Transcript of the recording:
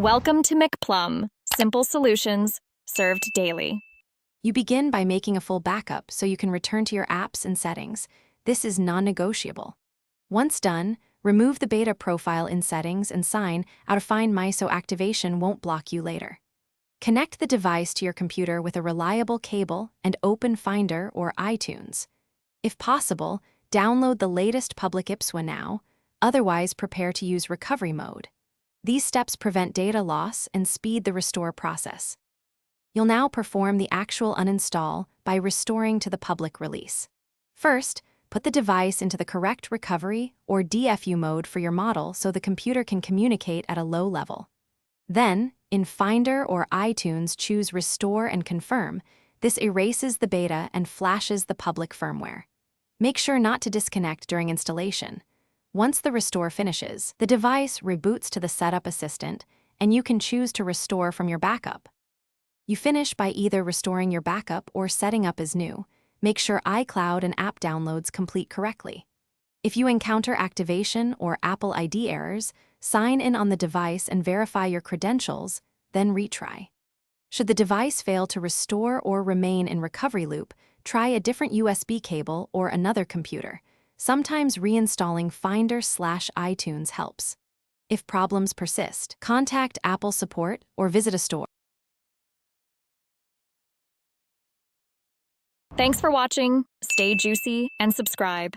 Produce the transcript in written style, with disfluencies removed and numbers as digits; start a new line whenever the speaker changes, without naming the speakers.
Welcome to McPlum, simple solutions served daily.
You begin by making a full backup so you can return to your apps and settings. This is non-negotiable. Once done, remove the beta profile in settings and sign out of Find My so activation won't block you later. Connect the device to your computer with a reliable cable and open Finder or iTunes. If possible, download the latest public IPsWA now, otherwise prepare to use recovery mode. These steps prevent data loss and speed the restore process. You'll now perform the actual uninstall by restoring to the public release. First, put the device into the correct recovery or DFU mode for your model so the computer can communicate at a low level. Then, in Finder or iTunes, choose Restore and Confirm. This erases the beta and flashes the public firmware. Make sure not to disconnect during installation. Once the restore finishes, the device reboots to the Setup Assistant, and you can choose to restore from your backup. You finish by either restoring your backup or setting up as new. Make sure iCloud and app downloads complete correctly. If you encounter activation or Apple ID errors, sign in on the device and verify your credentials, then retry. Should the device fail to restore or remain in recovery loop, try a different USB cable or another computer. Sometimes reinstalling Finder/iTunes helps. If problems persist, contact Apple support or visit a store.
Thanks for watching. Stay juicy and subscribe.